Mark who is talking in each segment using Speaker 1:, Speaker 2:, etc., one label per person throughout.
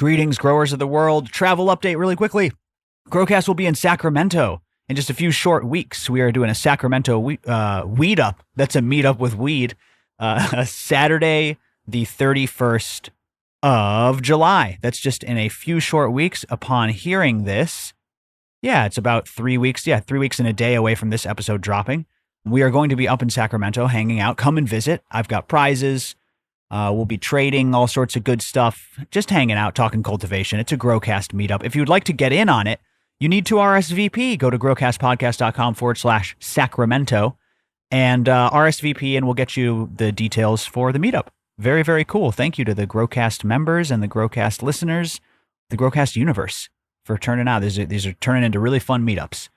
Speaker 1: Greetings, growers of the world. Travel update really quickly. Growcast will be in Sacramento in just a few short weeks. We are doing a Sacramento weed up. That's a meetup with weed. Saturday, the 31st of July. That's just in a few short weeks upon hearing this. Yeah, it's about 3 weeks. Yeah, 3 weeks and a day away from this episode dropping. We are going to be up in Sacramento hanging out. Come and visit. I've got prizes. We'll be trading all sorts of good stuff, just hanging out, talking cultivation. It's a Growcast meetup. If you'd like to get in on it, you need to RSVP. Go to growcastpodcast.com/Sacramento and RSVP, and we'll get you the details for the meetup. Very, very cool. Thank you to the Growcast members and the Growcast listeners, the Growcast universe, for turning out. These are turning into really fun meetups.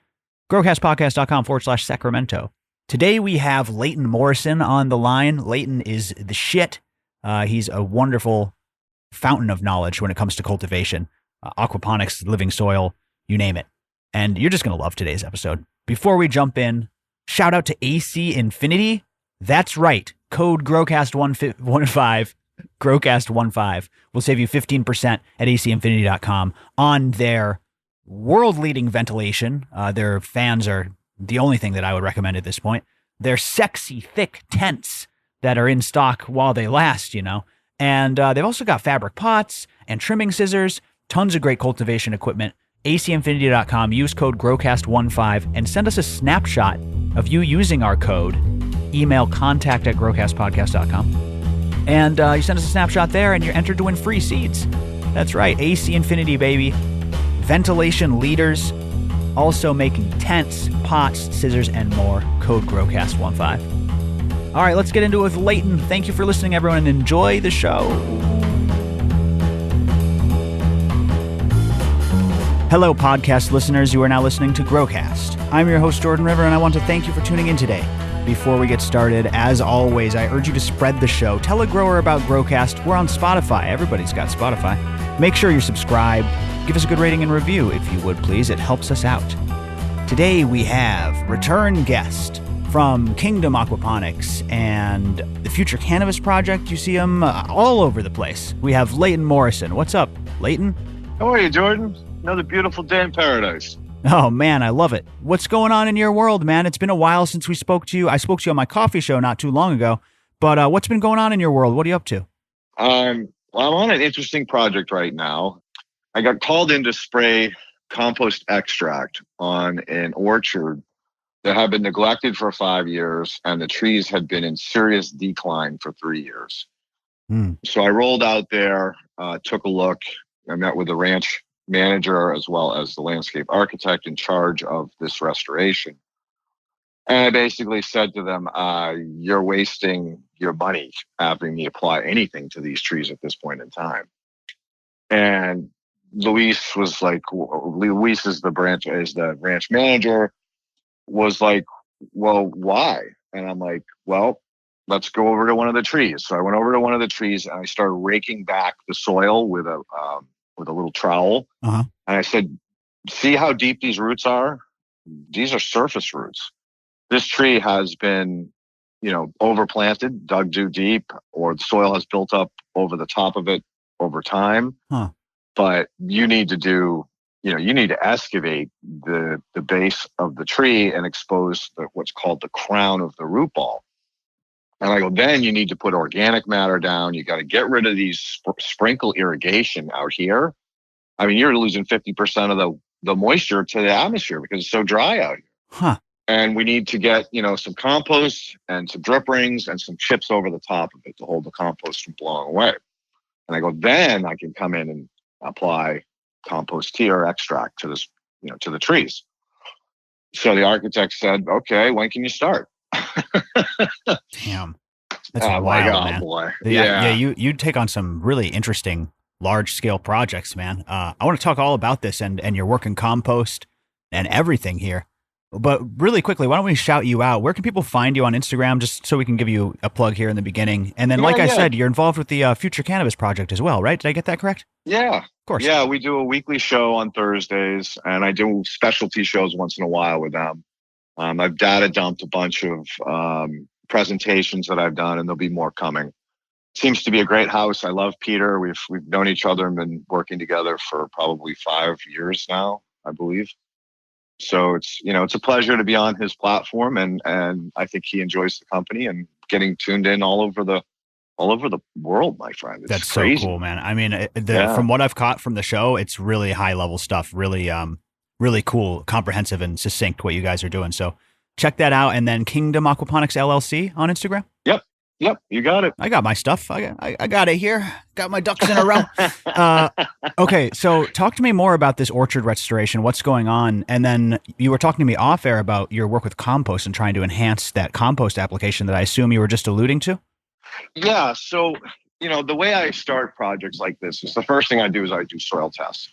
Speaker 1: growcastpodcast.com/Sacramento. Today we have Leighton Morrison on the line. Leighton is the shit. He's a wonderful fountain of knowledge when it comes to cultivation, aquaponics, living soil, you name it. And you're just going to love today's episode. Before we jump in, shout out to AC Infinity. That's right. Code GROWCAST15, GROWCAST15 will save you 15% at acinfinity.com on their world-leading ventilation. Their fans are the only thing that I would recommend at this point. Their sexy, thick tents that are in stock while they last, you know. And they've also got fabric pots and trimming scissors, tons of great cultivation equipment. acinfinity.com, use code GROWCAST15 and send us a snapshot of you using our code. Email contact@growcastpodcast.com. And you send us a snapshot there and you're entered to win free seeds. That's right, AC Infinity, baby. Ventilation leaders, also making tents, pots, scissors, and more. Code GROWCAST15. All right, let's get into it with Leighton. Thank you for listening, everyone, and enjoy the show. Hello, podcast listeners. You are now listening to Growcast. I'm your host, Jordan River, and I want to thank you for tuning in today. Before we get started, as always, I urge you to spread the show. Tell a grower about Growcast. We're on Spotify. Everybody's got Spotify. Make sure you're subscribed. Give us a good rating and review, if you would, please. It helps us out. Today, we have return guest from Kingdom Aquaponics and the Future Cannabis Project. You see them all over the place. We have Leighton Morrison. What's up, Leighton?
Speaker 2: How are you, Jordan? Another beautiful day in paradise.
Speaker 1: Oh, man, I love it. What's going on in your world, man? It's been a while since we spoke to you. I spoke to you on my coffee show not too long ago. But what's been going on in your world? What are you up to?
Speaker 2: Well, I'm on an interesting project right now. I got called in to spray compost extract on an orchard that had been neglected for 5 years, and the trees had been in serious decline for 3 years. So I rolled out there, took a look. I met with the ranch manager as well as the landscape architect in charge of this restoration. And I basically said to them, you're wasting your money having me apply anything to these trees at this point in time. And Luis was like, Luis is the ranch manager, was like, well, why? And I'm like, well, let's go over to one of the trees. So I went over to one of the trees and I started raking back the soil with a little trowel. And I said, see how deep these roots are? These are surface roots. This tree has been, overplanted, dug too deep, or the soil has built up over the top of it over time. But you need to you need to excavate the base of the tree and expose what's called the crown of the root ball. And I go, then you need to put organic matter down. You got to get rid of these sprinkle irrigation out here. I mean, you're losing 50% of the moisture to the atmosphere because it's so dry out here. And we need to get, some compost and some drip rings and some chips over the top of it to hold the compost from blowing away. And I go, then I can come in and apply compost tea or extract to this, to the trees. So the architect said, okay, when can you start?
Speaker 1: Damn. That's wild, man.
Speaker 2: Boy.
Speaker 1: Yeah. You take on some really interesting large scale projects, man. I want to talk all about this and your work in compost and everything here. But really quickly, why don't we shout you out? Where can people find you on Instagram, just so we can give you a plug here in the beginning? And then, I said, you're involved with the Future Cannabis Project as well, right? Did I get that correct?
Speaker 2: Yeah.
Speaker 1: Of course.
Speaker 2: Yeah, we do a weekly show on Thursdays, and I do specialty shows once in a while with them. I've data dumped a bunch of presentations that I've done, and there'll be more coming. Seems to be a great house. I love Peter. We've known each other and been working together for probably 5 years now, I believe. So it's a pleasure to be on his platform, and I think he enjoys the company and getting tuned in all over the world, my friend. It's
Speaker 1: That's
Speaker 2: crazy.
Speaker 1: so cool, man. I mean, from what I've caught from the show, it's really high level stuff, really really cool, comprehensive and succinct what you guys are doing. So check that out. And then Kingdom Aquaponics LLC on Instagram.
Speaker 2: Yep, you got it.
Speaker 1: I got my stuff. I got it here. Got my ducks in a row. Okay, so talk to me more about this orchard restoration. What's going on? And then you were talking to me off air about your work with compost and trying to enhance that compost application that I assume you were just alluding to.
Speaker 2: Yeah. So, the way I start projects like this is the first thing I do is I do soil tests.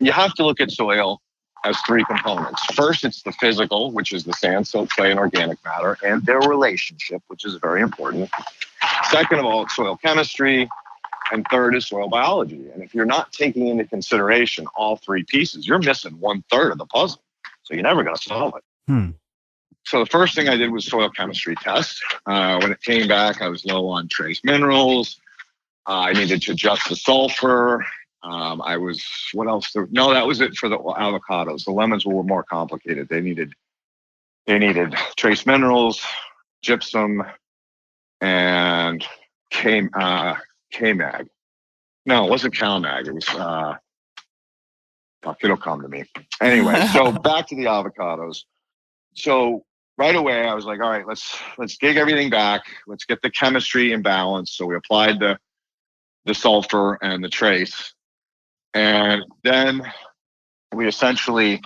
Speaker 2: You have to look at soil as 3 components. First, it's the physical, which is the sand, silt, clay, and organic matter, and their relationship, which is very important. Second of all, it's soil chemistry. And third is soil biology. And if you're not taking into consideration all 3 pieces, you're missing 1/3 of the puzzle. So you're never going to solve it. So the first thing I did was soil chemistry test. When it came back, I was low on trace minerals. I needed to adjust the sulfur. What else? No, that was it for the avocados. The lemons were more complicated. They needed trace minerals, gypsum, and K-Mag. No, it wasn't CalMag. It was, it'll come to me. Anyway, so back to the avocados. So right away, I was like, all right, let's dig everything back. Let's get the chemistry in balance. So we applied the sulfur and the trace. And then we essentially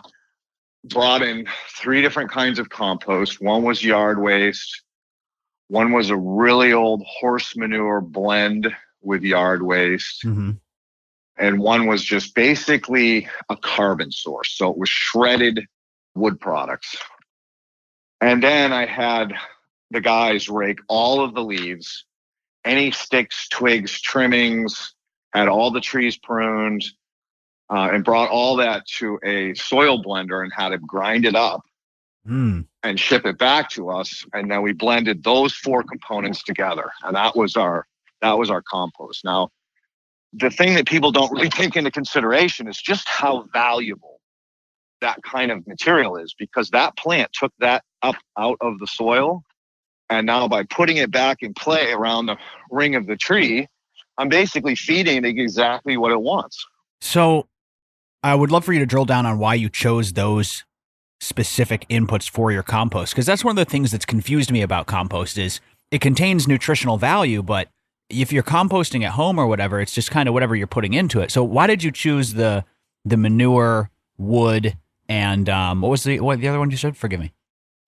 Speaker 2: brought in 3 different kinds of compost. One was yard waste. One was a really old horse manure blend with yard waste.
Speaker 1: Mm-hmm.
Speaker 2: And one was just basically a carbon source. So it was shredded wood products. And then I had the guys rake all of the leaves, any sticks, twigs, trimmings, had all the trees pruned, and brought all that to a soil blender and had it grind it up and ship it back to us. And then we blended those 4 components together. And that was our compost. Now, the thing that people don't really take into consideration is just how valuable that kind of material is, because that plant took that up out of the soil. And now by putting it back in play around the ring of the tree, I'm basically feeding it exactly what it wants.
Speaker 1: So I would love for you to drill down on why you chose those specific inputs for your compost, because that's one of the things that's confused me about compost is it contains nutritional value, but if you're composting at home or whatever, it's just kind of whatever you're putting into it. So why did you choose the manure, wood, and what was the other one you said? Forgive me.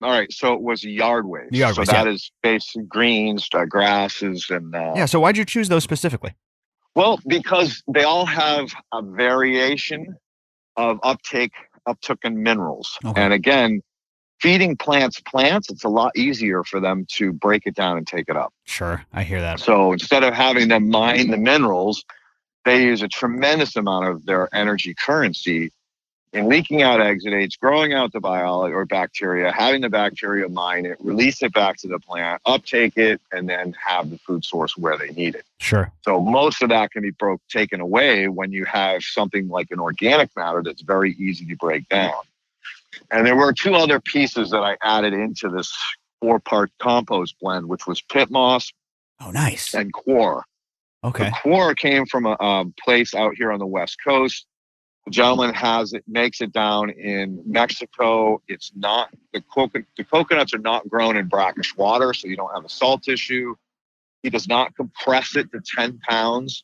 Speaker 2: All right, so it was yard waste. That is basic greens, grasses, and
Speaker 1: So why'd you choose those specifically?
Speaker 2: Well, because they all have a variation of uptake in minerals. Okay. And again, feeding plants, it's a lot easier for them to break it down and take it up.
Speaker 1: Sure, I hear that.
Speaker 2: So instead of having them mine the minerals, they use a tremendous amount of their energy currency in leaking out exudates, growing out the biology or bacteria, having the bacteria mine it, release it back to the plant, uptake it, and then have the food source where they need it.
Speaker 1: Sure.
Speaker 2: So most of that can be taken away when you have something like an organic matter that's very easy to break down. And there were 2 other pieces that I added into this 4-part compost blend, which was pit moss.
Speaker 1: Oh, nice.
Speaker 2: And coir.
Speaker 1: Okay.
Speaker 2: The coir came from a place out here on the West Coast. The gentleman makes it down in Mexico. It's not, the coconuts are not grown in brackish water, so you don't have a salt issue. He does not compress it to 10 pounds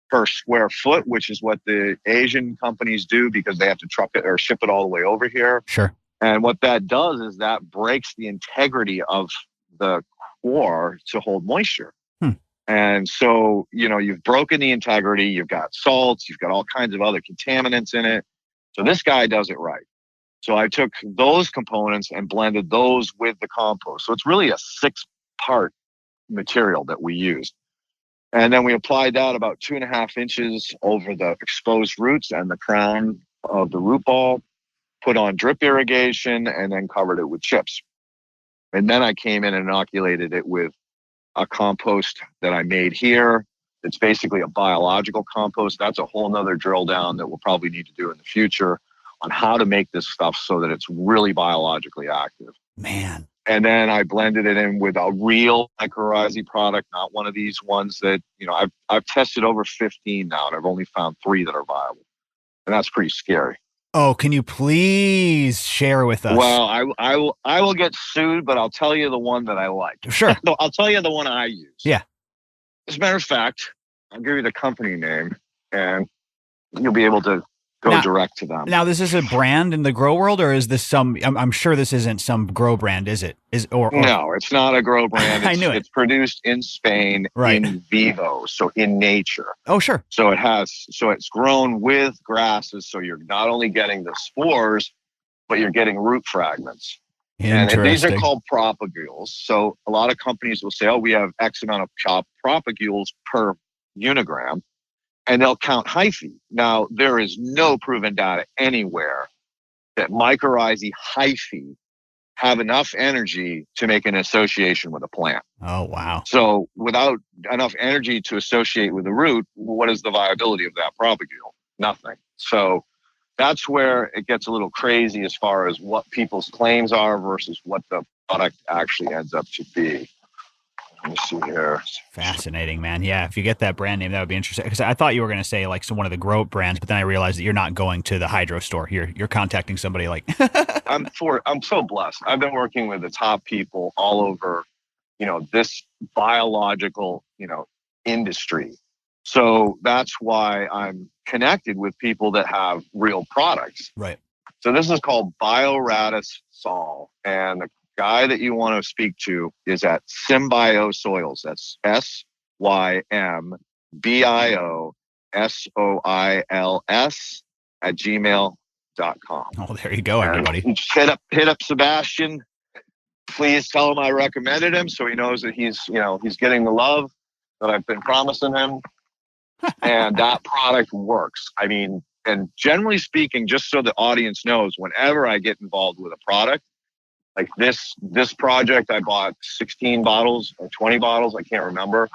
Speaker 2: per square foot, which is what the Asian companies do because they have to truck it or ship it all the way over here.
Speaker 1: Sure.
Speaker 2: And what that does is that breaks the integrity of the coir to hold moisture. And so, you've broken the integrity, you've got salts, you've got all kinds of other contaminants in it. So this guy does it right. So I took those components and blended those with the compost. So it's really a 6-part material that we used. And then we applied that about 2.5 inches over the exposed roots and the crown of the root ball, put on drip irrigation, and then covered it with chips. And then I came in and inoculated it with a compost that I made here. It's basically a biological compost. That's a whole nother drill down that we'll probably need to do in the future on how to make this stuff so that it's really biologically active.
Speaker 1: Man.
Speaker 2: And then I blended it in with a real mycorrhizae product, not one of these ones that, I've tested over 15 now, and I've only found 3 that are viable. And that's pretty scary.
Speaker 1: Oh, can you please share with us?
Speaker 2: Well, I will get sued, but I'll tell you the one that I like.
Speaker 1: Sure.
Speaker 2: I'll tell you the one I use.
Speaker 1: Yeah.
Speaker 2: As a matter of fact, I'll give you the company name, and you'll be able to go direct to them.
Speaker 1: Now, this is a brand in the grow world, or is this some? I'm sure this isn't some grow brand, is it?
Speaker 2: No, it's not a grow brand.
Speaker 1: I knew it.
Speaker 2: It's produced in Spain, in vivo, so in nature.
Speaker 1: Oh, sure.
Speaker 2: So it's grown with grasses, so you're not only getting the spores, but you're getting root fragments. And these are called propagules. So a lot of companies will say, oh, we have X amount of propagules per unigram, and they'll count hyphae. Now, there is no proven data anywhere that mycorrhizae hyphae have enough energy to make an association with a plant.
Speaker 1: Oh, wow.
Speaker 2: So without enough energy to associate with the root, what is the viability of that propagule? Nothing. So that's where it gets a little crazy as far as what people's claims are versus what the product actually ends up to be. Let me see here.
Speaker 1: Fascinating, man. Yeah, if you get that brand name, that would be interesting. Because I thought you were going to say like one of the grow brands, but then I realized that you're not going to the hydro store. You're contacting somebody like.
Speaker 2: I'm so blessed. I've been working with the top people all over, this biological, industry. So that's why I'm connected with people that have real products.
Speaker 1: Right.
Speaker 2: So this is called Bioratis Sol, and the guy that you want to speak to is at Symbio Soils. That's SYMBIOSOILS @gmail.com.
Speaker 1: Oh, there you go, everybody.
Speaker 2: Just hit up Sebastian. Please tell him I recommended him, so he knows that he's getting the love that I've been promising him. And that product works. I mean, and generally speaking, just so the audience knows, whenever I get involved with a product, like this project, I bought 16 bottles or 20 bottles, I can't remember.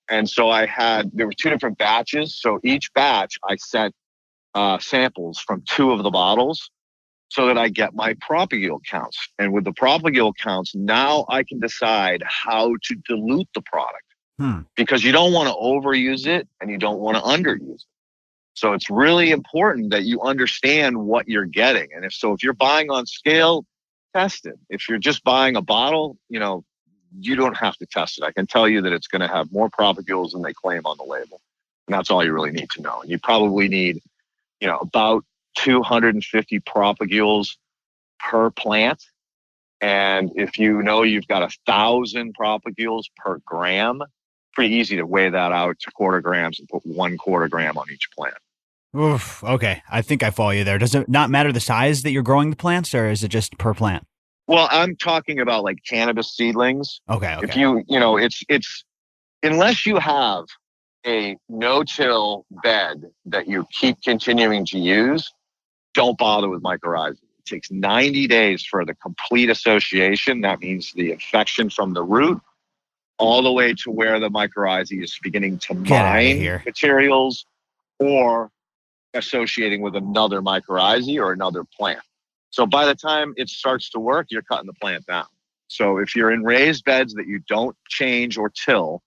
Speaker 2: And so there were 2 different batches. So each batch, I sent samples from 2 of the bottles so that I get my propagule counts. And with the propagule counts, now I can decide how to dilute the product. Because you don't want to overuse it and you don't want to underuse it. So it's really important that you understand what you're getting. And if you're buying on scale, test it. If you're just buying a bottle, you don't have to test it. I can tell you that it's going to have more propagules than they claim on the label. And that's all you really need to know. And you probably need, about 250 propagules per plant. And if you've got 1,000 propagules per gram, pretty easy to weigh that out to quarter grams and put 1/4 gram on each plant.
Speaker 1: Oof. Okay. I think I follow you there. Does it not matter the size that you're growing the plants, or is it just per plant?
Speaker 2: Well, I'm talking about like cannabis seedlings.
Speaker 1: Okay.
Speaker 2: If it's unless you have a no-till bed that you keep continuing to use, don't bother with mycorrhizae. It takes 90 days for the complete association. That means the infection from the root all the way to where the mycorrhizae is beginning to mine materials or associating with another mycorrhizae or another plant. So by the time it starts to work, you're cutting the plant down. So if you're in raised beds that you don't change or till,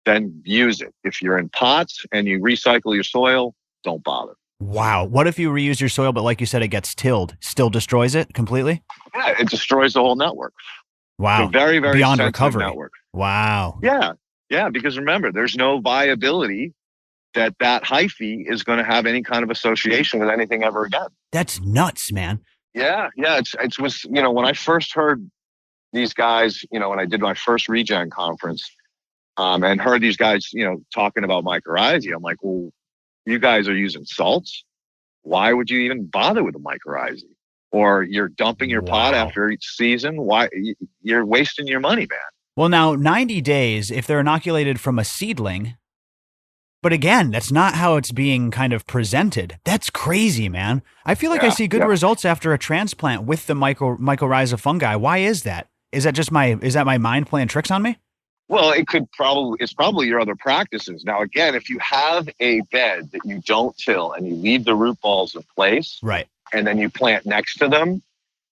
Speaker 2: then use it. If you're in pots and you recycle your soil, don't bother.
Speaker 1: Wow. What if you reuse your soil, but like you said, it gets tilled, still destroys it completely?
Speaker 2: Yeah, it destroys the whole network.
Speaker 1: Wow.
Speaker 2: It's a very, very
Speaker 1: beyond
Speaker 2: sensitive
Speaker 1: recovery.
Speaker 2: Network.
Speaker 1: Wow.
Speaker 2: Yeah. Yeah. Because remember, there's no viability that hyphae is going to have any kind of association with anything ever again.
Speaker 1: That's nuts, man.
Speaker 2: Yeah. Yeah. It was, when I first heard these guys, when I did my first regen conference, and heard these guys, talking about mycorrhizae, I'm like, well, you guys are using salts. Why would you even bother with the mycorrhizae? Or you're dumping your pot after each season. Why? You're wasting your money, man.
Speaker 1: Well, now 90 days if they're inoculated from a seedling. But again, that's not how it's being kind of presented. That's crazy, man. I feel like I see good results after a transplant with the mycorrhiza fungi. Why is that? Is that my mind playing tricks on me?
Speaker 2: Well, it's probably your other practices. Now, again, if you have a bed that you don't till and you leave the root balls in place,
Speaker 1: Right.
Speaker 2: and then you plant next to them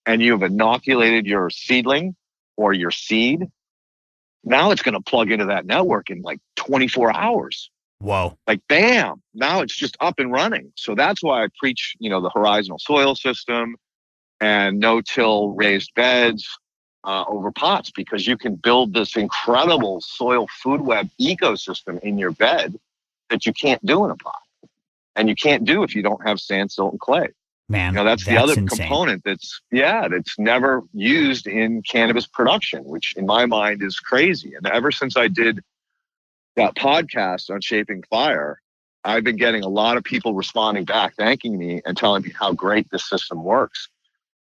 Speaker 2: and you've inoculated your seedling or your seed, now it's going to plug into that network in like 24 hours.
Speaker 1: Whoa.
Speaker 2: Like, bam, now it's just up and running. So that's why I preach, the horizontal soil system and no-till raised beds over pots, because you can build this incredible soil food web ecosystem in your bed that you can't do in a pot. And you can't do if you don't have sand, silt, and clay.
Speaker 1: Man,
Speaker 2: That's the other
Speaker 1: insane
Speaker 2: component that's never used in cannabis production, which in my mind is crazy. And ever since I did that podcast on Shaping Fire, I've been getting a lot of people responding back, thanking me and telling me how great this system works.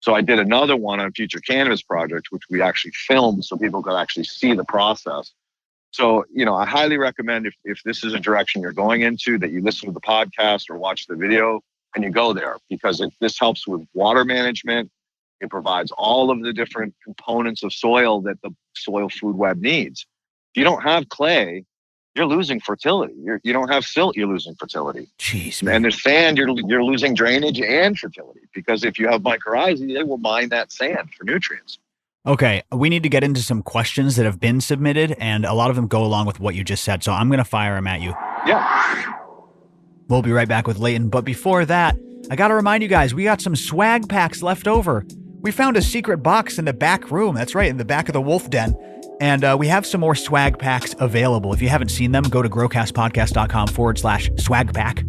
Speaker 2: So I did another one on Future Cannabis Project, which we actually filmed so people could actually see the process. So, I highly recommend if this is a direction you're going into, that you listen to the podcast or watch the video and you go there, because this helps with water management. It provides all of the different components of soil that the soil food web needs. If you don't have clay, you're losing fertility. You don't have silt, you're losing fertility.
Speaker 1: Jeez, man.
Speaker 2: And there's sand, you're losing drainage and fertility, because if you have mycorrhizae, they will mine that sand for nutrients.
Speaker 1: Okay, we need to get into some questions that have been submitted, and a lot of them go along with what you just said, so I'm going to fire them at you.
Speaker 2: Yeah.
Speaker 1: We'll be right back with Leighton, but before that, I got to remind you guys, we got some swag packs left over. We found a secret box in the back room. That's right, in the back of the wolf den. And we have some more swag packs available. If you haven't seen them, go to growcastpodcast.com/swag pack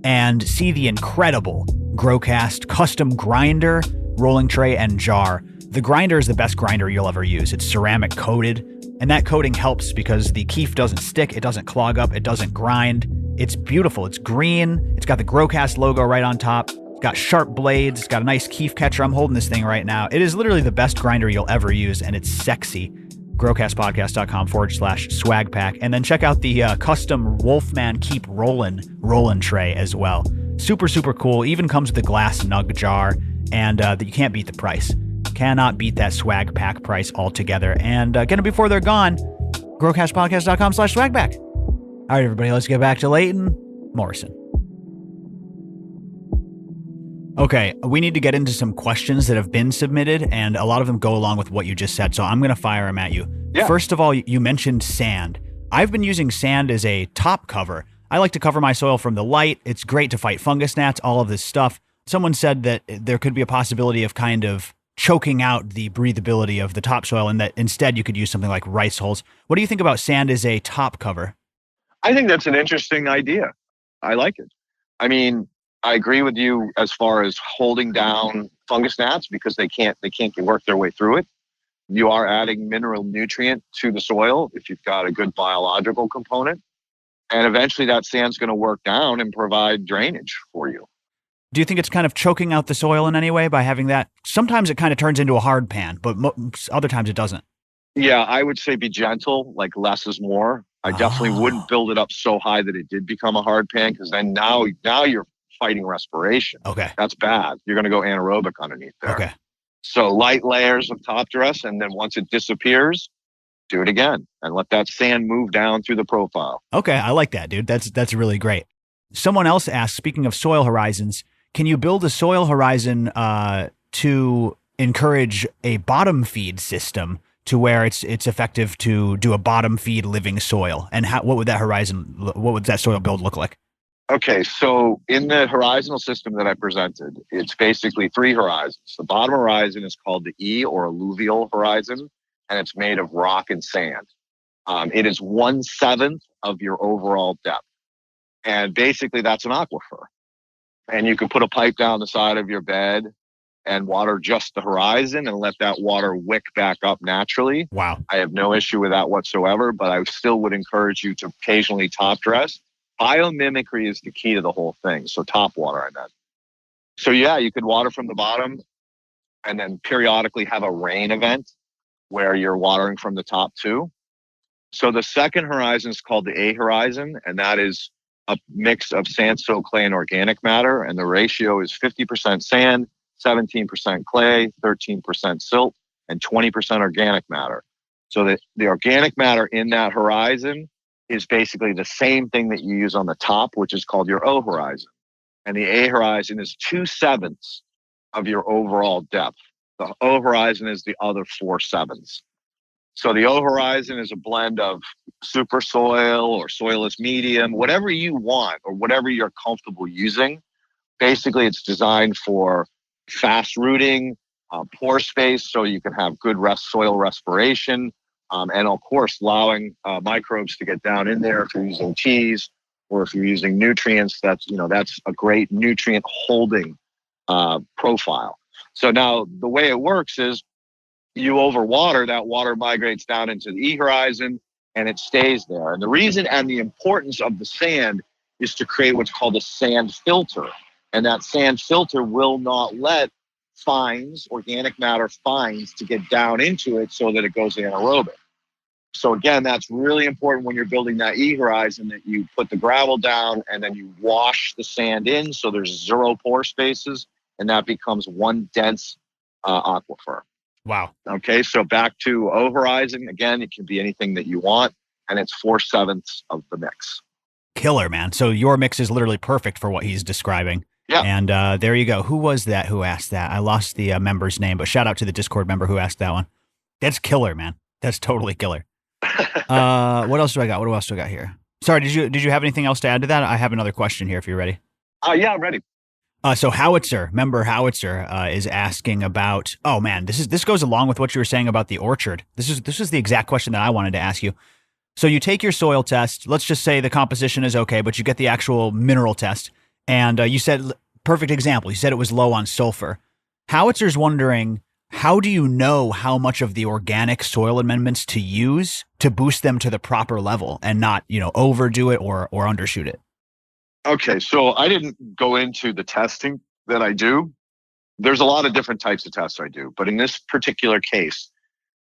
Speaker 1: and see the incredible Growcast custom grinder, rolling tray, and jar. The grinder is the best grinder you'll ever use. It's ceramic coated, and that coating helps because the keef doesn't stick, it doesn't clog up, it doesn't grind. It's beautiful. It's green. It's got the Growcast logo right on top. It's got sharp blades. It's got a nice keef catcher. I'm holding this thing right now. It is literally the best grinder you'll ever use, and it's sexy. growcastpodcast.com/swag pack. And then check out the custom Wolfman Keep Rollin' tray as well. Super, super cool. Even comes with a glass nug jar, and you can't beat the price. Cannot beat that swag pack price altogether. And get them before they're gone. growcastpodcast.com/swag pack. All right, everybody, let's get back to Leighton Morrison. Okay, we need to get into some questions that have been submitted, and a lot of them go along with what you just said, so I'm going to fire them at you. Yeah. First of all, you mentioned sand. I've been using sand as a top cover. I like to cover my soil from the light. It's great to fight fungus gnats, all of this stuff. Someone said that there could be a possibility of kind of choking out the breathability of the topsoil, and that instead you could use something like rice hulls. What do you think about sand as a top cover? I
Speaker 2: think that's an interesting idea. I like it. I mean, I agree with you as far as holding down fungus gnats, because they can't work their way through it. You are adding mineral nutrient to the soil if you've got a good biological component. And eventually that sand's going to work down and provide drainage for you.
Speaker 1: Do you think it's kind of choking out the soil in any way by having that? Sometimes it kind of turns into a hard pan, but other times it doesn't. Yeah, I would say be gentle, like less is more. I definitely wouldn't build it up so high that it did become a hard pan, because then now you're fighting respiration. Okay. That's bad. You're going to go anaerobic underneath there. Okay. So light layers of top dress, and then once it disappears, do it again and let that sand move down through the profile. Okay, I like that, dude. That's really great. Someone else asked, speaking of soil horizons, can you build a soil horizon to encourage a bottom feed system to where it's effective to do a bottom feed living soil? And what would that soil build look like? Okay, so in the horizontal system that I presented, it's basically 3 horizons. The bottom horizon is called the E, or alluvial horizon, and it's made of rock and sand. It is 1/7 of your overall depth. And basically that's an aquifer. And you can put a pipe down the side of your bed and water just the horizon and let that water wick back up naturally. Wow. I have no issue with that whatsoever, but I still would encourage you to occasionally top dress. Biomimicry is the key to the whole thing. So top water, I meant. So yeah, you could water from the bottom and then periodically have a rain event where you're watering from the top too. So the second horizon is called the A horizon, and that is a mix of sandstone, clay, and organic matter. And the ratio is 50% sand, 17% clay, 13% silt, and 20% organic matter.
Speaker 2: So that the organic matter in that horizon is basically the same thing that you use on the top, which is called your O horizon. And the A horizon is 2/7 of your overall depth. The O horizon is the other 4/7. So the O horizon is a blend of super soil or soilless medium, whatever you want or whatever you're comfortable using. Basically, it's designed for fast rooting, pore space, so you can have good soil respiration, and of course, allowing microbes to get down in there if you're using teas or if you're using nutrients. That's a great nutrient holding profile. So now the way it works is you overwater, that water migrates down into the E horizon and it stays there. And the reason and the importance of the sand is to create what's called a sand filter. And that sand filter will not let fines, organic matter fines, to get down into it so that it goes anaerobic. So again, that's really important when you're building that E horizon, that you put the gravel down and then you wash the sand in so there's 0 pore spaces, and that becomes one dense aquifer.
Speaker 1: Wow.
Speaker 2: Okay, so back to O horizon, again, it can be anything that you want, and it's 4/7 of the mix.
Speaker 1: Killer, man. So your mix is literally perfect for what he's describing.
Speaker 2: Yeah.
Speaker 1: And there you go. Who was that who asked that? I lost the member's name, but shout out to the Discord member who asked that one. That's killer, man. That's totally killer. What else do I got? What else do I got here? Sorry, did you have anything else to add to that? I have another question here if you're ready.
Speaker 2: Yeah, I'm ready.
Speaker 1: So Howitzer, member Howitzer, is asking about. Oh man, this goes along with what you were saying about the orchard. This is the exact question that I wanted to ask you. So you take your soil test. Let's just say the composition is okay, but you get the actual mineral test, and you said, perfect example. You said it was low on sulfur. Howitzer's wondering, how do you know how much of the organic soil amendments to use to boost them to the proper level and not, overdo it or undershoot it?
Speaker 2: Okay, so I didn't go into the testing that I do. There's a lot of different types of tests I do, but in this particular case,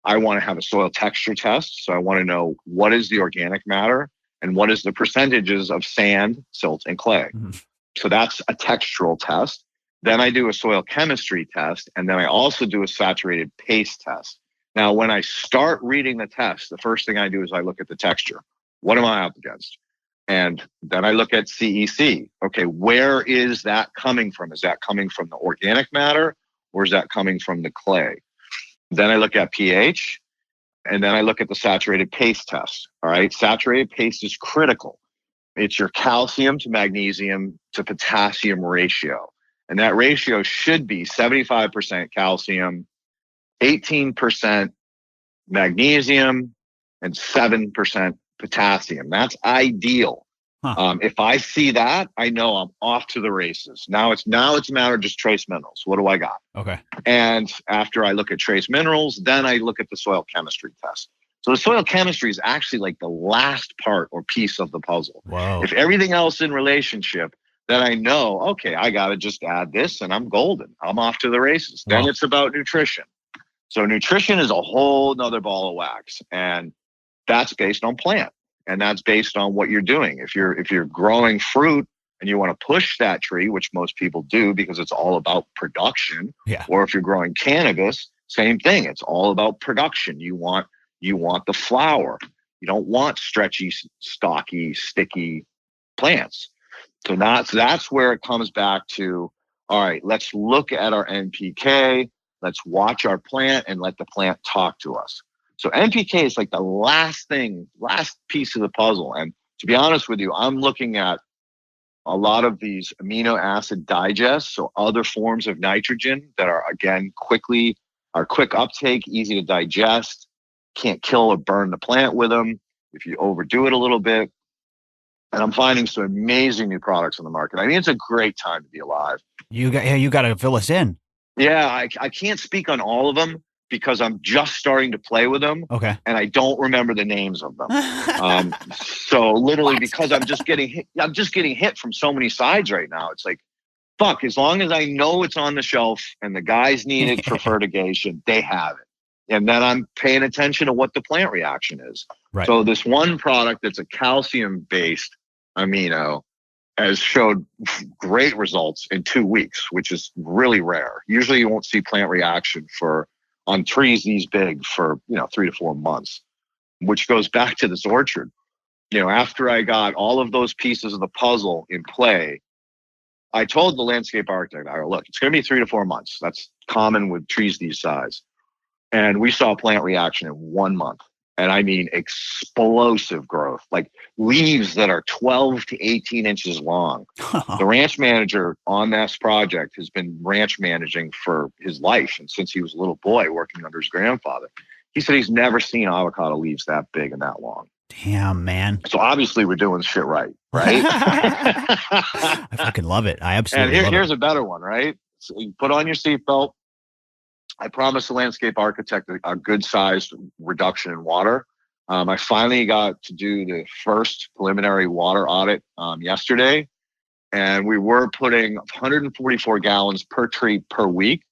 Speaker 2: I want to have a soil texture test. So I want to know what is the organic matter and what is the percentages of sand, silt, and clay. Mm-hmm. So that's a textural test. Then I do a soil chemistry test, and then I also do a saturated paste test. Now, when I start reading the test, the first thing I do is I look at the texture. What am I up against? And then I look at CEC. Okay, where is that coming from? Is that coming from the organic matter or is that coming from the clay? Then I look at pH, and then I look at the saturated paste test. All right, saturated paste is critical. It's your calcium to magnesium to potassium ratio. And that ratio should be 75% calcium, 18% magnesium, and 7% potassium. That's ideal. Huh. If I see that, I know I'm off to the races. Now it's a matter of just trace minerals. What do I got?
Speaker 1: Okay.
Speaker 2: And after I look at trace minerals, then I look at the soil chemistry test. So the soil chemistry is actually like the last part or piece of the puzzle.
Speaker 1: Wow.
Speaker 2: If everything else in relationship, then I know, okay, I got to just add this and I'm golden. I'm off to the races. Wow. Then it's about nutrition. So nutrition is a whole nother ball of wax. And that's based on plant. And that's based on what you're doing. If you're growing fruit and you want to push that tree, which most people do because it's all about production.
Speaker 1: Yeah.
Speaker 2: Or if you're growing cannabis, same thing. It's all about production. You want the flower. You don't want stretchy, stocky, sticky plants. So that's where it comes back to, all right, let's look at our NPK. Let's watch our plant and let the plant talk to us. So NPK is like the last piece of the puzzle. And to be honest with you, I'm looking at a lot of these amino acid digests, so other forms of nitrogen that are, again, quick uptake, easy to digest, can't kill or burn the plant with them if you overdo it a little bit. And I'm finding some amazing new products on the market. I mean, it's a great time to be alive.
Speaker 1: You got to fill us in.
Speaker 2: Yeah, I can't speak on all of them because I'm just starting to play with them.
Speaker 1: Okay.
Speaker 2: And I don't remember the names of them. So literally because I'm just getting hit from so many sides right now. It's like, fuck, as long as I know it's on the shelf and the guys need it for fertigation, they have it. And then I'm paying attention to what the plant reaction is.
Speaker 1: Right.
Speaker 2: So this one product that's a calcium-based amino has showed great results in 2 weeks, which is really rare. Usually you won't see plant reaction for on trees these big for, 3 to 4 months, which goes back to this orchard. After I got all of those pieces of the puzzle in play, I told the landscape architect, look, it's going to be 3 to 4 months. That's common with trees these size. And we saw plant reaction in 1 month. And I mean explosive growth, like leaves that are 12 to 18 inches long. The ranch manager on this project has been ranch managing for his life. And since he was a little boy working under his grandfather, he said he's never seen avocado leaves that big and that long.
Speaker 1: Damn, man.
Speaker 2: So obviously we're doing shit right?
Speaker 1: I fucking love it. I absolutely love it.
Speaker 2: Here's a better one, right? So you put on your seatbelt. I promised the landscape architect a good sized reduction in water. I finally got to do the first preliminary water audit yesterday, and we were putting 144 gallons per tree per week,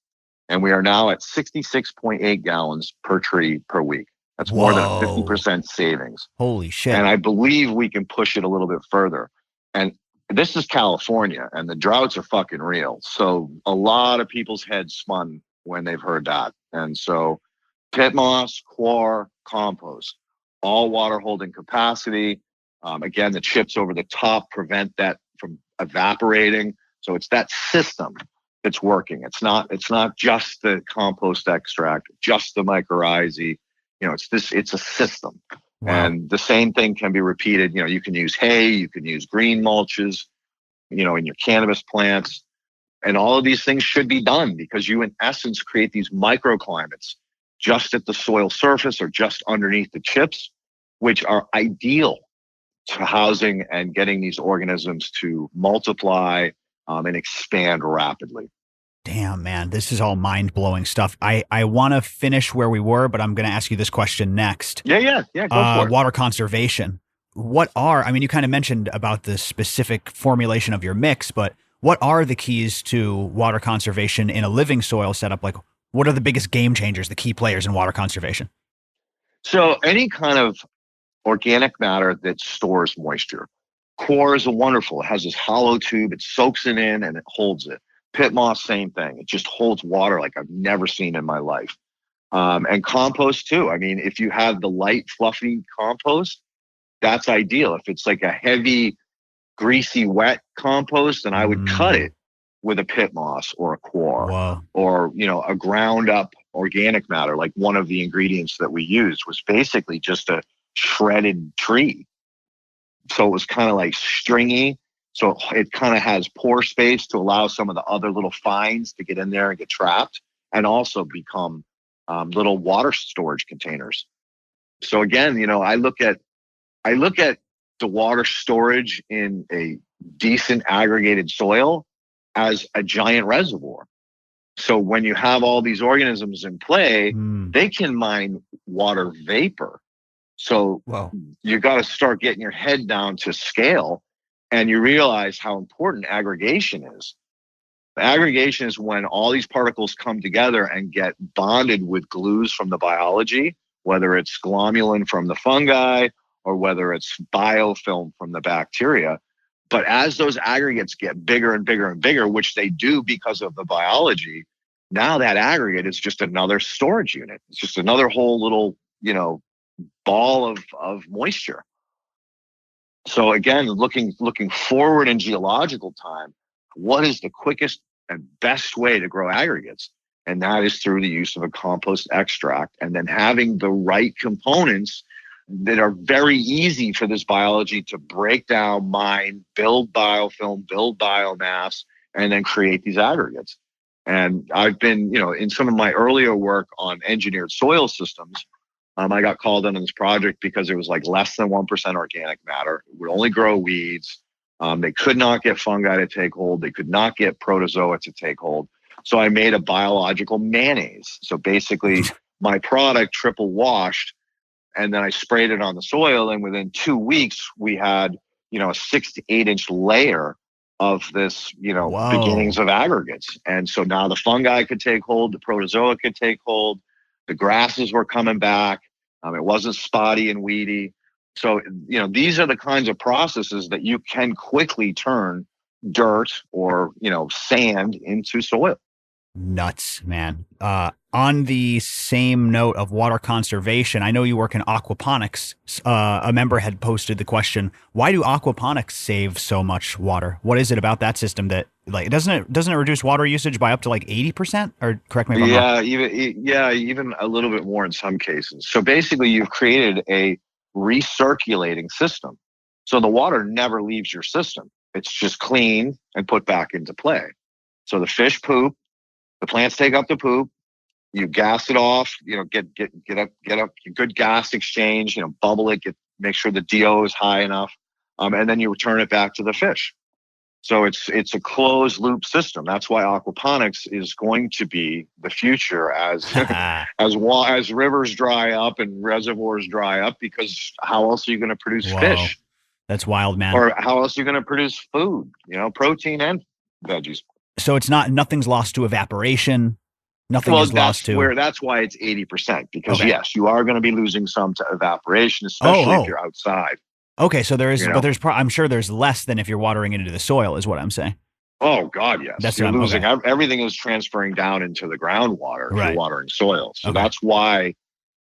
Speaker 2: and we are now at 66.8 gallons per tree per week. That's more than a 50% savings.
Speaker 1: Holy shit.
Speaker 2: And I believe we can push it a little bit further. And this is California, and the droughts are fucking real. So a lot of people's heads spun when they've heard that. And so pit moss, coir, compost, all water holding capacity. Again, the chips over the top prevent that from evaporating. So it's that system that's working. It's not just the compost extract, just the mycorrhizae. It's a system. Wow. And the same thing can be repeated. You can use hay, you can use green mulches, in your cannabis plants. And all of these things should be done because you, in essence, create these microclimates just at the soil surface or just underneath the chips, which are ideal to housing and getting these organisms to multiply and expand rapidly.
Speaker 1: Damn, man, this is all mind-blowing stuff. I want to finish where we were, but I'm going to ask you this question next.
Speaker 2: Yeah, go for it.
Speaker 1: Water conservation. You kind of mentioned about the specific formulation of your mix, but what are the keys to water conservation in a living soil setup? Like, what are the biggest game changers, the key players in water conservation?
Speaker 2: So any kind of organic matter that stores moisture. Coir is wonderful. It has this hollow tube. It soaks it in and it holds it. Pit moss, same thing. It just holds water like I've never seen in my life. And compost too. I mean, if you have the light, fluffy compost, that's ideal. If it's like a heavy, greasy, wet compost, then I would cut it with a pit moss or a coir. Or, a ground up organic matter. Like one of the ingredients that we used was basically just a shredded tree. So it was kind of like stringy. So it kind of has pore space to allow some of the other little fines to get in there and get trapped and also become little water storage containers. So again, I look at the water storage in a decent aggregated soil as a giant reservoir. So when you have all these organisms in play, they can mine water vapor. So you got to start getting your head down to scale, and you realize how important aggregation is. Aggregation is when all these particles come together and get bonded with glues from the biology, whether it's glomalin from the fungi or whether it's biofilm from the bacteria. But as those aggregates get bigger and bigger and bigger, which they do because of the biology, now that aggregate is just another storage unit. It's just another whole little, ball of moisture. So again, looking forward in geological time, what is the quickest and best way to grow aggregates? And that is through the use of a compost extract and then having the right components that are very easy for this biology to break down, mine, build biofilm, build biomass, and then create these aggregates. And I've been, in some of my earlier work on engineered soil systems, I got called into this project because it was like less than 1% organic matter. It would only grow weeds. They could not get fungi to take hold. They could not get protozoa to take hold. So I made a biological mayonnaise. So basically my product triple washed, and then I sprayed it on the soil. And within 2 weeks, we had, a 6 to 8 inch layer of this, beginnings of aggregates. And so now the fungi could take hold, the protozoa could take hold, the grasses were coming back. It wasn't spotty and weedy. So, these are the kinds of processes that you can quickly turn dirt or, sand into soil.
Speaker 1: Nuts, man. On the same note of water conservation, I know you work in aquaponics. A member had posted the question, why do aquaponics save so much water? What is it about that system that, like, doesn't it reduce water usage by up to like 80%? Or correct me if I'm wrong.
Speaker 2: Even a little bit more in some cases. So basically you've created a recirculating system. So the water never leaves your system. It's just cleaned and put back into play. So the fish poop, the plants take up the poop, you gas it off, get up, good gas exchange, bubble it, make sure the DO is high enough, and then you return it back to the fish. So it's a closed loop system. That's why aquaponics is going to be the future as as rivers dry up and reservoirs dry up, because how else are you going to produce fish?
Speaker 1: That's wild, man.
Speaker 2: Or how else are you going to produce food, protein and veggies?
Speaker 1: So nothing's lost to evaporation. Nothing is lost to.
Speaker 2: That's why it's 80%, because yes, you are going to be losing some to evaporation, especially if you're outside.
Speaker 1: Okay, so there is, but I'm sure there's less than if you're watering it into the soil, is what I'm saying.
Speaker 2: Oh God, yes. You're losing. Everything is transferring down into the groundwater if you're watering soil. So that's why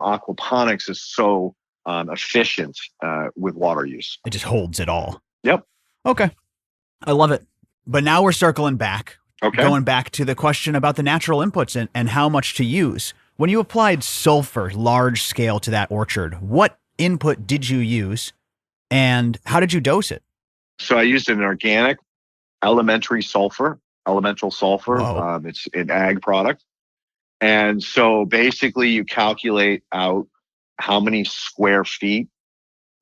Speaker 2: aquaponics is so efficient with water use.
Speaker 1: It just holds it all.
Speaker 2: Yep.
Speaker 1: Okay, I love it. But now we're circling back.
Speaker 2: Okay.
Speaker 1: Going back to the question about the natural inputs and how much to use. When you applied sulfur large scale to that orchard, what input did you use and how did you dose it?
Speaker 2: So I used an organic elemental sulfur. It's an ag product. And so basically you calculate out how many square feet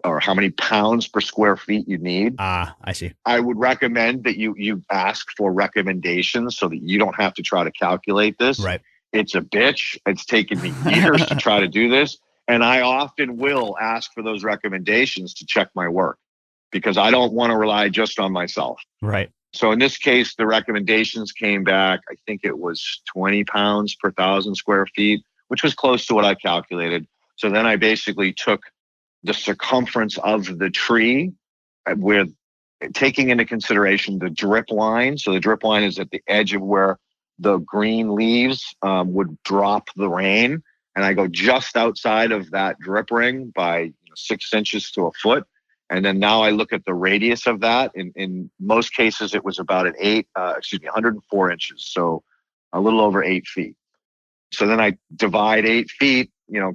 Speaker 2: or how many pounds per square feet you need.
Speaker 1: I see.
Speaker 2: I would recommend that you ask for recommendations so that you don't have to try to calculate this.
Speaker 1: Right.
Speaker 2: It's a bitch. It's taken me years to try to do this. And I often will ask for those recommendations to check my work because I don't want to rely just on myself.
Speaker 1: Right.
Speaker 2: So in this case, the recommendations came back, I think it was 20 pounds per 1,000 square feet, which was close to what I calculated. So then I basically took the circumference of the tree with taking into consideration the drip line. So the drip line is at the edge of where the green leaves would drop the rain. And I go just outside of that drip ring by 6 inches to a foot. And then now I look at the radius of that. In most cases, it was about 104 inches. So a little over 8 feet. So then I divide 8 feet,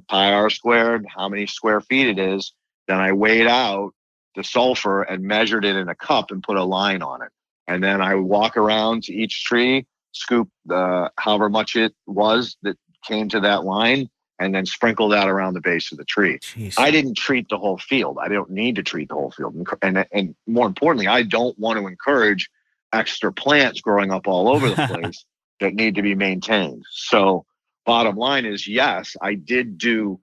Speaker 2: pi r squared, how many square feet it is. Then I weighed out the sulfur and measured it in a cup and put a line on it. And then I would walk around to each tree, scoop however much it was that came to that line, and then sprinkle that around the base of the tree.
Speaker 1: Jeez.
Speaker 2: I didn't treat the whole field. I don't need to treat the whole field. And more importantly, I don't want to encourage extra plants growing up all over the place that need to be maintained. So bottom line is, yes, I did do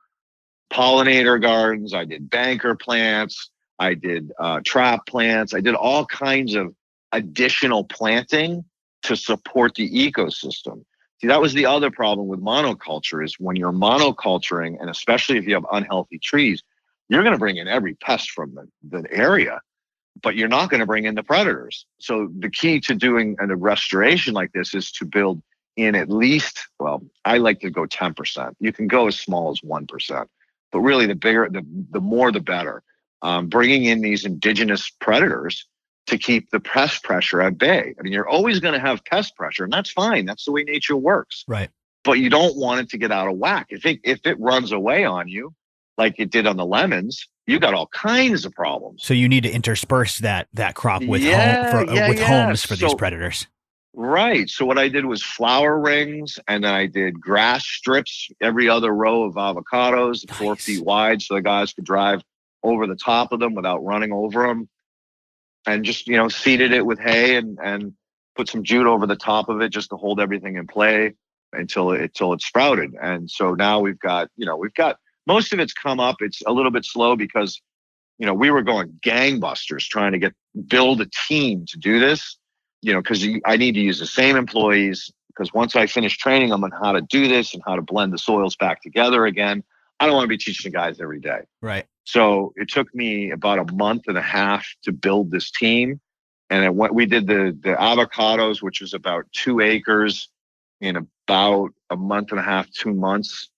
Speaker 2: pollinator gardens. I did banker plants. I did trap plants. I did all kinds of additional planting to support the ecosystem. See, that was the other problem with monoculture is when you're monoculturing, and especially if you have unhealthy trees, you're going to bring in every pest from the area, but you're not going to bring in the predators. So the key to doing a restoration like this is to build in at least, well, I like to go 10%. You can go as small as 1%, but really the more, the better. Bringing in these indigenous predators to keep the pest pressure at bay. I mean, you're always going to have pest pressure, and that's fine. That's the way nature works.
Speaker 1: Right.
Speaker 2: But you don't want it to get out of whack. If it runs away on you, like it did on the lemons, you got all kinds of problems.
Speaker 1: So you need to intersperse that crop with homes for these predators.
Speaker 2: Right. So what I did was flower rings, and then I did grass strips every other row of avocados, 4 feet wide, so the guys could drive over the top of them without running over them. And just, seeded it with hay and put some jute over the top of it just to hold everything in play until it sprouted. And so now we've got most of it's come up. It's a little bit slow because, we were going gangbusters trying to build a team to do this, because I need to use the same employees, because once I finish training them on how to do this and how to blend the soils back together again, I don't want to be teaching the guys every day.
Speaker 1: Right.
Speaker 2: So it took me about a month and a half to build this team. And we did the avocados, which was about 2 acres. in about a month and a half, 2 months.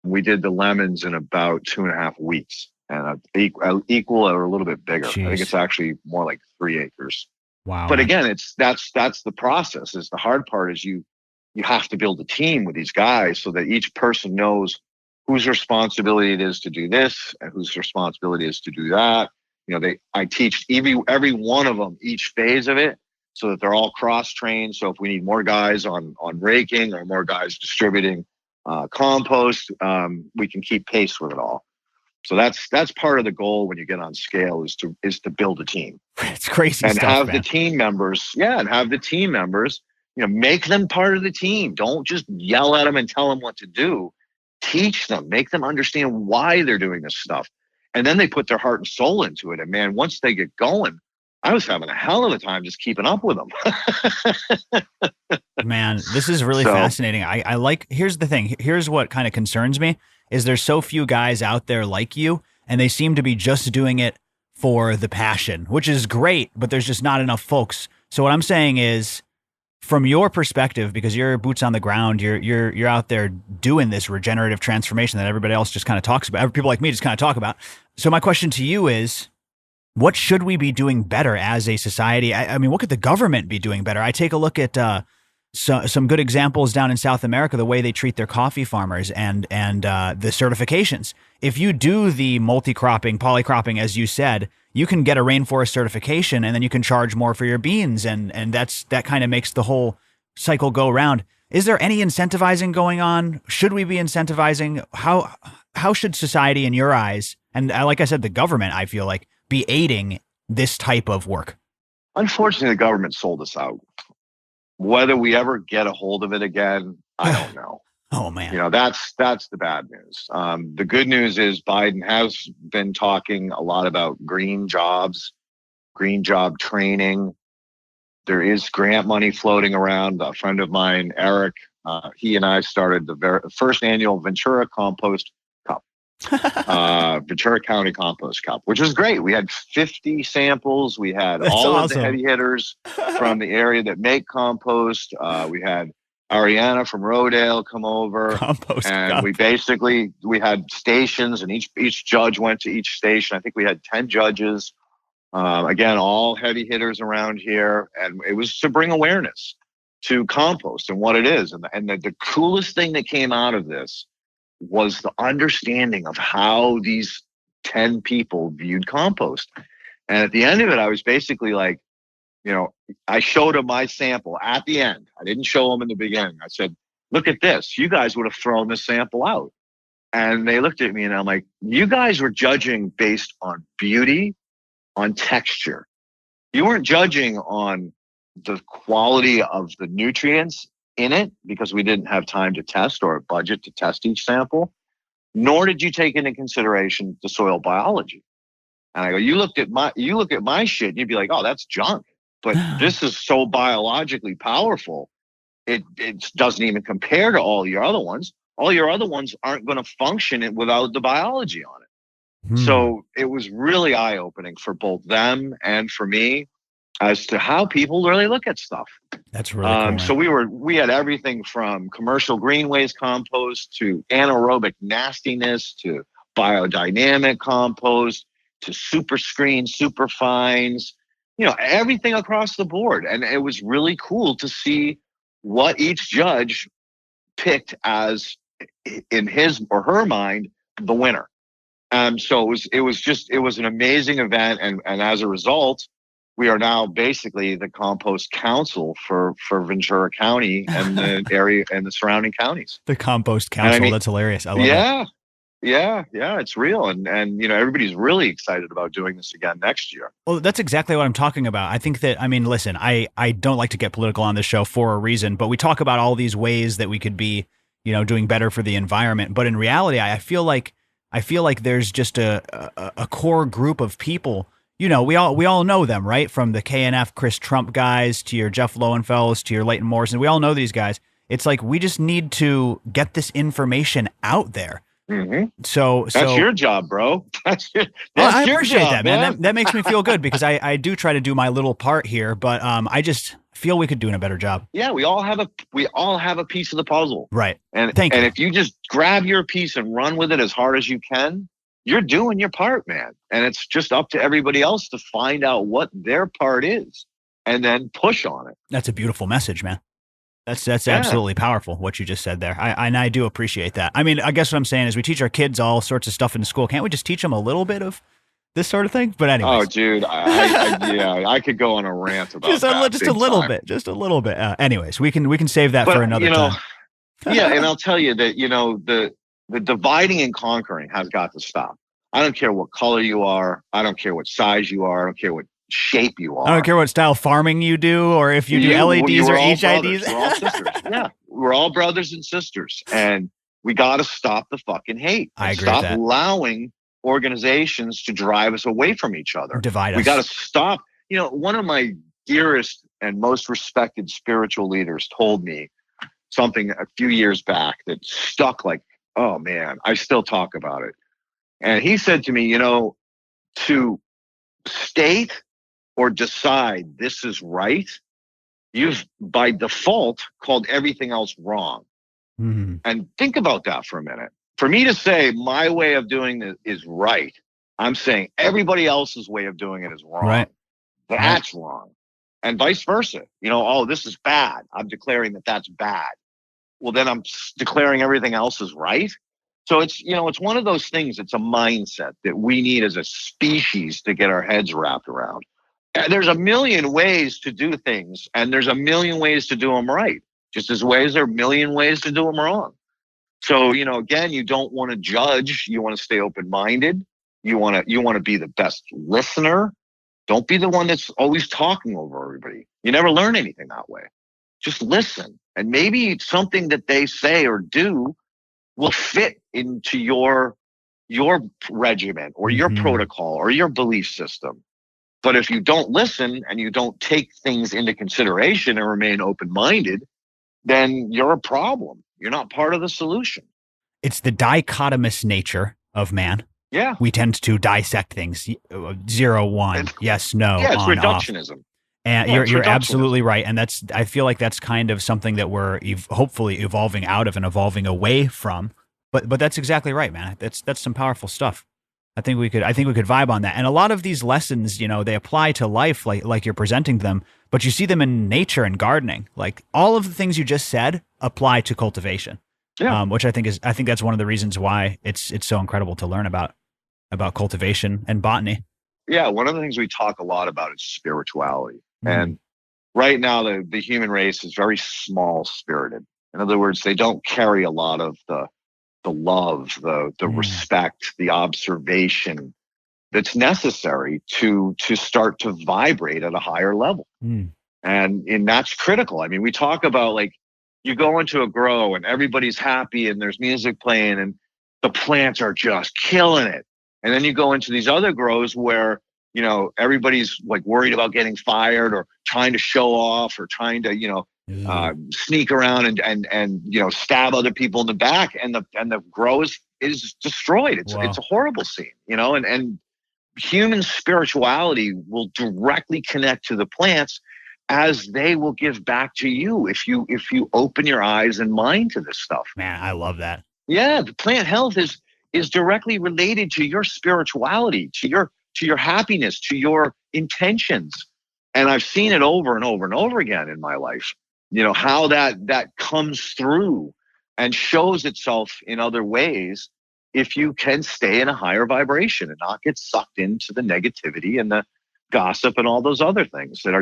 Speaker 2: We did the lemons in about 2.5 weeks, and equal or a little bit bigger. I think
Speaker 1: Jeez.
Speaker 2: it's actually more like 3 acres.
Speaker 1: Wow,
Speaker 2: But
Speaker 1: man.
Speaker 2: again, that's the process. Is the hard part is you have to build a team with these guys so that each person knows whose responsibility it is to do this and whose responsibility is to do that. I teach every one of them each phase of it so that they're all cross trained. So if we need more guys on raking or more guys distributing compost, we can keep pace with it all. So that's part of the goal when you get on scale is to build a team.
Speaker 1: It's crazy
Speaker 2: And
Speaker 1: stuff,
Speaker 2: have
Speaker 1: man.
Speaker 2: the team members, make them part of the team. Don't just yell at them and tell them what to do. Teach them, make them understand why they're doing this stuff. And then they put their heart and soul into it. And man, once they get going, I was having a hell of a time just keeping up with them.
Speaker 1: Man, this is really fascinating. I like, here's the thing. Here's what kind of concerns me is there's so few guys out there like you, and they seem to be just doing it for the passion, which is great, but there's just not enough folks. So what I'm saying is, from your perspective, because you're boots on the ground, you're out there doing this regenerative transformation that everybody else just kind of talks about. People like me just kind of talk about. So my question to you is, what should we be doing better as a society? I mean, what could the government be doing better? I take a look at some good examples down in South America, the way they treat their coffee farmers and the certifications. If you do the multi-cropping, polycropping, as you said, you can get a rainforest certification and then you can charge more for your beans. And that kind of makes the whole cycle go round. Is there any incentivizing going on? Should we be incentivizing? How should society, in your eyes, and like I said, the government, I feel like, be aiding this type of work?
Speaker 2: Unfortunately, the government sold us out. Whether we ever get a hold of it again, I don't know.
Speaker 1: Oh, man.
Speaker 2: That's the bad news. The good news is Biden has been talking a lot about green jobs, green job training. There is grant money floating around. A friend of mine, Eric, he and I started the first annual Ventura Compost Cup, Ventura County Compost Cup, which was great. We had 50 samples. We had of the heavy hitters from the area that make compost. We had Ariana from Rodale come over,
Speaker 1: Compost
Speaker 2: and
Speaker 1: Cup.
Speaker 2: we had stations, and each judge went to each station. I think we had 10 judges. Again, all heavy hitters around here, and it was to bring awareness to compost and what it is. And the coolest thing that came out of this was the understanding of how these 10 people viewed compost. And at the end of it, I was basically like, I showed them my sample at the end. I didn't show them in the beginning. I said, look at this. You guys would have thrown this sample out. And they looked at me and I'm like, you guys were judging based on beauty, on texture. You weren't judging on the quality of the nutrients in it because we didn't have time to test or a budget to test each sample, nor did you take into consideration the soil biology. And I go, you look at my shit and you'd be like, oh, that's junk. But this is so biologically powerful. It doesn't even compare to all your other ones. All your other ones aren't going to function without the biology on it. So it was really eye-opening for both them and for me as to how people really look at stuff.
Speaker 1: That's really cool.
Speaker 2: So we had everything from commercial green waste compost to anaerobic nastiness to biodynamic compost to super screen, super fines, everything across the board. And it was really cool to see what each judge picked as, in his or her mind, the winner. So it was an amazing event. And as a result, we are now basically the compost council for Ventura County and the area and the surrounding counties.
Speaker 1: The compost council. That's hilarious. I love that.
Speaker 2: Yeah, it's real. And everybody's really excited about doing this again next year.
Speaker 1: Well, that's exactly what I'm talking about. I think that, listen, I don't like to get political on this show for a reason, but we talk about all these ways that we could be, doing better for the environment. But in reality, I feel like there's just a core group of people, we all know them, right? From the KNF Chris Trump guys to your Jeff Lowenfels to your Leighton Morrison. We all know these guys. It's like, we just need to get this information out there
Speaker 2: That's your job, bro. That's
Speaker 1: I
Speaker 2: your
Speaker 1: appreciate
Speaker 2: job,
Speaker 1: that, man. That makes me feel good because I do try to do my little part here, but I just feel we could do a better job.
Speaker 2: Yeah, we all have a piece of the puzzle.
Speaker 1: Right.
Speaker 2: And if you just grab your piece and run with it as hard as you can, you're doing your part, man. And it's just up to everybody else to find out what their part is and then push on it.
Speaker 1: That's a beautiful message, man. That's absolutely powerful, what you just said there. I do appreciate that. I mean, I guess what I'm saying is we teach our kids all sorts of stuff in school. Can't we just teach them a little bit of this sort of thing? But anyways.
Speaker 2: Oh, dude, I could go on a rant about
Speaker 1: just a little bit. Anyways, we can save that for another time.
Speaker 2: Yeah, and I'll tell you that, the dividing and conquering has got to stop. I don't care what color you are. I don't care what size you are. I don't care what shape you are.
Speaker 1: I don't care what style farming you do or if you do LEDs or HIDs.
Speaker 2: We're all sisters. Yeah, we're all brothers and sisters. And we got to stop the fucking hate.
Speaker 1: I agree
Speaker 2: Stop
Speaker 1: with that.
Speaker 2: allowing organizations to drive us away from each other.
Speaker 1: Divide us.
Speaker 2: We got to stop. One of my dearest and most respected spiritual leaders told me something a few years back that stuck like, oh man, I still talk about it. And he said to me, to state or decide this is right, you've by default called everything else wrong.
Speaker 1: Mm-hmm.
Speaker 2: And think about that for a minute. For me to say my way of doing it is right, I'm saying everybody else's way of doing it is wrong.
Speaker 1: Right.
Speaker 2: That's wrong. And vice versa. Oh, this is bad. I'm declaring that that's bad. Well, then I'm declaring everything else is right. So it's one of those things. It's a mindset that we need as a species to get our heads wrapped around. And there's a million ways to do things, and there's a million ways to do them right. Just as there are a million ways to do them wrong. So, again, you don't want to judge. You want to stay open-minded. You want to be the best listener. Don't be the one that's always talking over everybody. You never learn anything that way. Just listen. And maybe something that they say or do will fit into your regimen or your protocol or your belief system. But if you don't listen and you don't take things into consideration and remain open-minded, then you're a problem. You're not part of the solution.
Speaker 1: It's the dichotomous nature of man.
Speaker 2: Yeah.
Speaker 1: We tend to dissect things. 0, 1, yes, no,
Speaker 2: yeah, it's
Speaker 1: on,
Speaker 2: reductionism.
Speaker 1: off. And you're absolutely right. And I feel like that's kind of something that we're hopefully evolving out of and evolving away from. But that's exactly right, man. That's some powerful stuff. I think we could vibe on that. And a lot of these lessons, they apply to life like you're presenting them, but you see them in nature and gardening. Like all of the things you just said apply to cultivation.
Speaker 2: Yeah.
Speaker 1: Which I think that's one of the reasons why it's so incredible to learn about cultivation and botany.
Speaker 2: Yeah, one of the things we talk a lot about is spirituality. And right now the human race is very small spirited. In other words, they don't carry a lot of the love, the respect, the observation that's necessary to start to vibrate at a higher level. And that's critical. I mean, we talk about like you go into a grow and everybody's happy and there's music playing and the plants are just killing it. And then you go into these other grows where, everybody's like worried about getting fired or trying to show off or trying to, sneak around and stab other people in the back, and the grow is destroyed. It's a horrible scene, and human spirituality will directly connect to the plants as they will give back to you if you open your eyes and mind to this stuff.
Speaker 1: Man, I love that.
Speaker 2: Yeah, the plant health is directly related to your spirituality, to your happiness, to your intentions. And I've seen it over and over and over again in my life. How that comes through and shows itself in other ways if you can stay in a higher vibration and not get sucked into the negativity and the gossip and all those other things that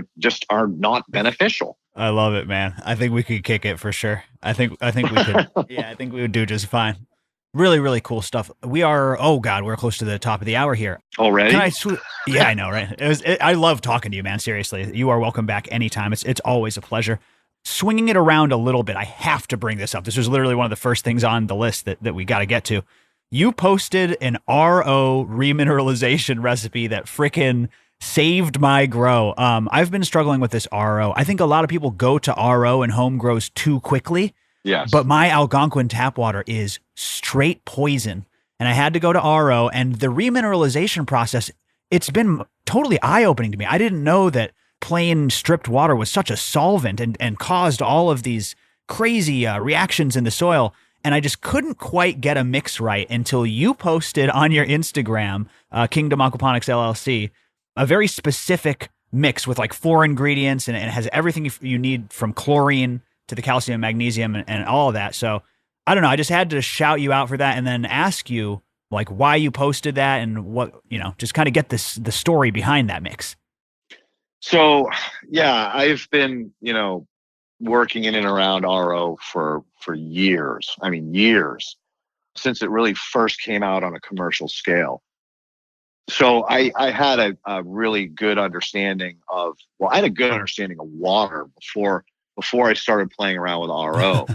Speaker 2: are not beneficial.
Speaker 1: I love it, man. I think we could kick it for sure. I think we could. Yeah, I think we would do just fine. Really, really cool stuff. We're close to the top of the hour here.
Speaker 2: Already?
Speaker 1: Yeah, I know, right? I love talking to you, man. Seriously, you are welcome back anytime. It's always a pleasure. Swinging it around a little bit, I have to bring this up. This was literally one of the first things on the list that we got to get to. You posted an RO remineralization recipe that frickin' saved my grow. I've been struggling with this RO. I think a lot of people go to RO and home grows too quickly.
Speaker 2: Yes.
Speaker 1: but my Algonquin tap water is straight poison. And I had to go to RO, and the remineralization process, it's been totally eye-opening to me. I didn't know that plain stripped water was such a solvent and caused all of these crazy reactions in the soil. And I just couldn't quite get a mix right until you posted on your Instagram, Kingdom Aquaponics LLC, a very specific mix with like 4 ingredients, and it has everything you need from chlorine to the calcium, magnesium, and all of that. So I don't know. I just had to shout you out for that, and then ask you like why you posted that and what, just kind of get the story behind that mix.
Speaker 2: So yeah, I've been, working in and around RO for years. I mean, years, since it really first came out on a commercial scale. So I had a really good understanding of water before I started playing around with RO.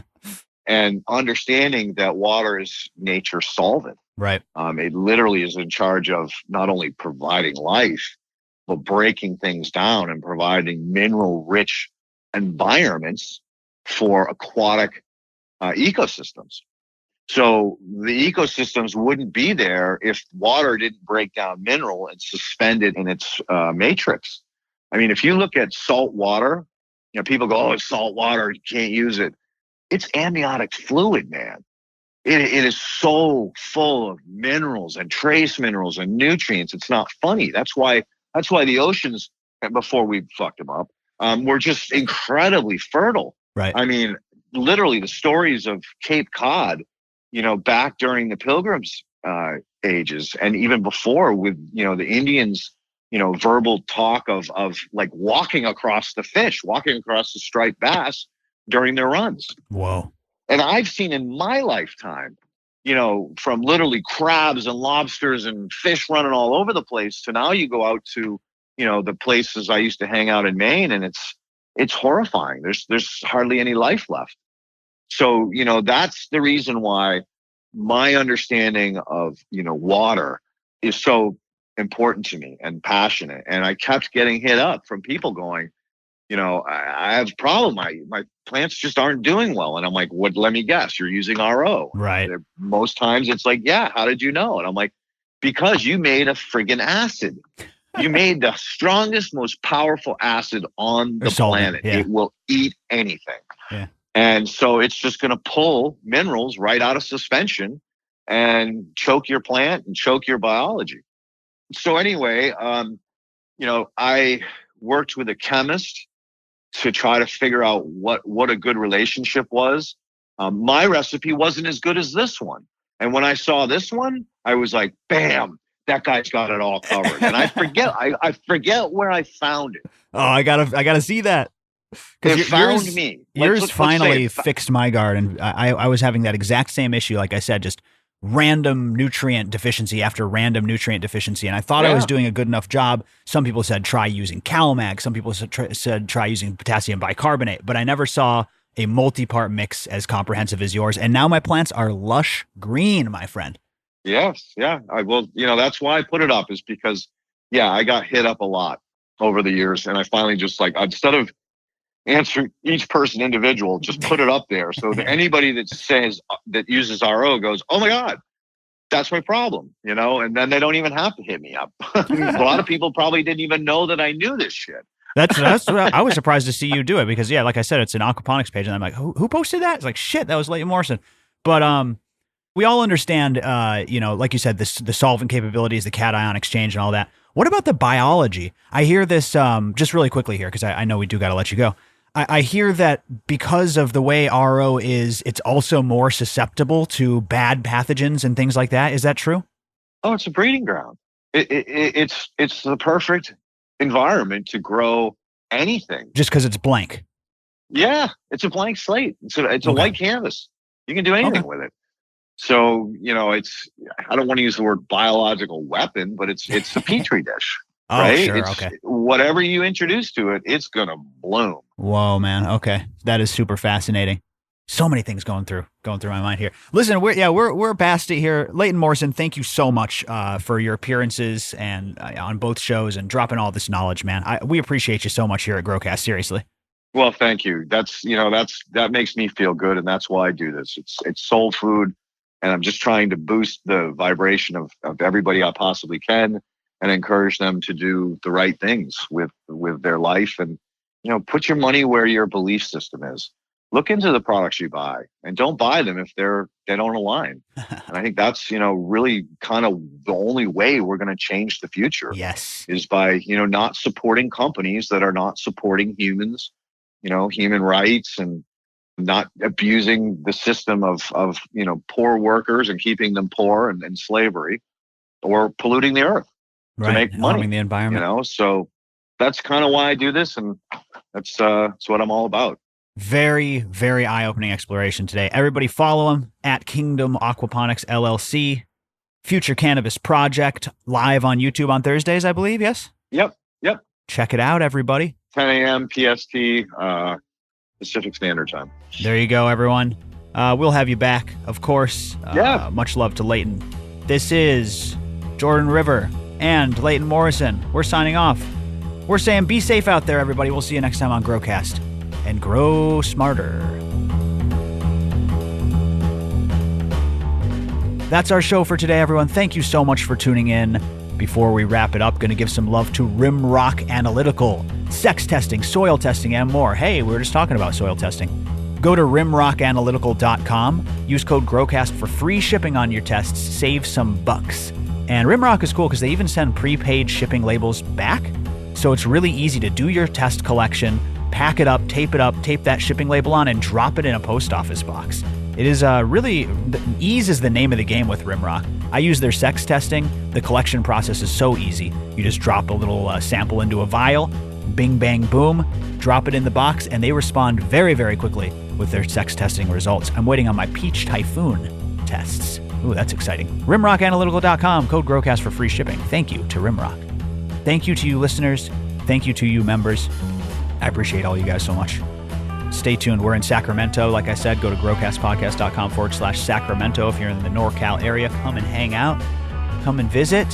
Speaker 2: And understanding that water is nature's solvent.
Speaker 1: Right.
Speaker 2: It literally is in charge of not only providing life, but breaking things down and providing mineral-rich environments for aquatic ecosystems. So the ecosystems wouldn't be there if water didn't break down mineral and suspend it in its matrix. I mean, if you look at salt water, people go, "Oh, it's salt water, you can't use it." It's amniotic fluid, man. It is so full of minerals and trace minerals and nutrients. It's not funny. That's why the oceans, before we fucked them up, were just incredibly fertile.
Speaker 1: Right.
Speaker 2: I mean, literally the stories of Cape Cod, back during the Pilgrims ages, and even before with, the Indians, verbal talk of like walking across the striped bass during their runs.
Speaker 1: Whoa.
Speaker 2: And I've seen in my lifetime, from literally crabs and lobsters and fish running all over the place to now you go out to, the places I used to hang out in Maine, and it's horrifying. There's hardly any life left. So, that's the reason why my understanding of, water is so important to me and passionate. And I kept getting hit up from people going, I have a problem. My plants just aren't doing well. And I'm like, what? Let me guess. You're using RO.
Speaker 1: Right.
Speaker 2: Most times it's like, yeah, how did you know? And I'm like, because you made a friggin' acid. You made the strongest, most powerful acid on the planet.
Speaker 1: Yeah.
Speaker 2: It will eat anything.
Speaker 1: Yeah.
Speaker 2: And so it's just going to pull minerals right out of suspension and choke your plant and choke your biology. So anyway, I worked with a chemist to try to figure out what a good relationship was. My recipe wasn't as good as this one. And when I saw this one, I was like, bam, that guy's got it all covered. And I forget where I found it.
Speaker 1: Oh, I gotta see that.
Speaker 2: It found me.
Speaker 1: Yours finally fixed my garden. I was having that exact same issue. Like I said, just random nutrient deficiency after random nutrient deficiency. And I thought I was doing a good enough job. Some people said, try using CalMag. Some people said, try using potassium bicarbonate, but I never saw a multi-part mix as comprehensive as yours. And now my plants are lush green, my friend.
Speaker 2: Yes. Yeah. I will. That's why I put it up, is because, I got hit up a lot over the years. And I finally just instead of answer each person individual, just put it up there. So that anybody that uses RO goes, oh my God, that's my problem, and then they don't even have to hit me up. A lot of people probably didn't even know that I knew this shit.
Speaker 1: That's I was surprised to see you do it, because like I said, it's an aquaponics page, and I'm like, who posted that? It's like, shit, that was Leighton Morrison. But we all understand, like you said, the solvent capabilities, the cation exchange, and all that. What about the biology? I hear this just really quickly here, because I know we do got to let you go. I hear that because of the way RO is, it's also more susceptible to bad pathogens and things like that. Is that true?
Speaker 2: Oh, it's a breeding ground. It's the perfect environment to grow anything.
Speaker 1: Just because it's blank.
Speaker 2: Yeah, it's a blank slate. It's a white canvas. You can do anything with it. So, I don't want to use the word biological weapon, but it's a petri dish.
Speaker 1: Oh,
Speaker 2: right?
Speaker 1: Sure. Okay.
Speaker 2: Whatever you introduce to it, it's going to bloom.
Speaker 1: Whoa, man. Okay. That is super fascinating. So many things going through my mind here. Listen, we're past it here. Leighton Morrison, thank you so much for your appearances and on both shows and dropping all this knowledge, man. We appreciate you so much here at Growcast. Seriously.
Speaker 2: Well, thank you. That makes me feel good, and that's why I do this. It's soul food, and I'm just trying to boost the vibration of everybody I possibly can, and encourage them to do the right things with their life, and put your money where your belief system is. Look into the products you buy, and don't buy them if they don't align. And I think that's really kind of the only way we're going to change the future.
Speaker 1: Yes,
Speaker 2: is by not supporting companies that are not supporting humans. Human rights, and not abusing the system of poor workers and keeping them poor and in slavery, or polluting the earth to make money.
Speaker 1: Harming the environment.
Speaker 2: So that's kind of why I do this, and that's what I'm all about.
Speaker 1: Very, very eye-opening exploration today. Everybody follow him at Kingdom Aquaponics LLC. Future Cannabis Project, live on YouTube on Thursdays, I believe. Yes.
Speaker 2: Yep.
Speaker 1: Check it out, everybody.
Speaker 2: 10 a.m. PST, Pacific Standard Time.
Speaker 1: There you go, everyone. We'll have you back, of course.
Speaker 2: Yeah.
Speaker 1: Much love to Leighton. This is Jordan River and Leighton Morrison. We're signing off. We're saying be safe out there, everybody. We'll see you next time on Growcast. And grow smarter. That's our show for today, everyone. Thank you so much for tuning in. Before we wrap it up, going to give some love to Rimrock Analytical, sex testing, soil testing, and more. Hey, we were just talking about soil testing. Go to rimrockanalytical.com. Use code GROWCAST for free shipping on your tests. Save some bucks. And Rimrock is cool because they even send prepaid shipping labels back. So it's really easy to do your test collection, pack it up, tape that shipping label on, and drop it in a post office box. It is really, ease is the name of the game with Rimrock. I use their sex testing. The collection process is so easy. You just drop a little sample into a vial, bing, bang, boom, drop it in the box, and they respond very, very quickly with their sex testing results. I'm waiting on my Peach Typhoon tests. Ooh, that's exciting. RimrockAnalytical.com, code GROWCAST for free shipping. Thank you to Rimrock. Thank you to you listeners. Thank you to you members. I appreciate all you guys so much. Stay tuned. We're in Sacramento. Like I said, go to growcastpodcast.com/Sacramento. If you're in the NorCal area, come and hang out. Come and visit.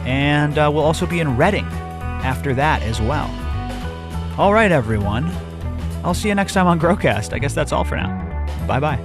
Speaker 1: And we'll also be in Redding after that as well. All right, everyone. I'll see you next time on Growcast. I guess that's all for now. Bye-bye.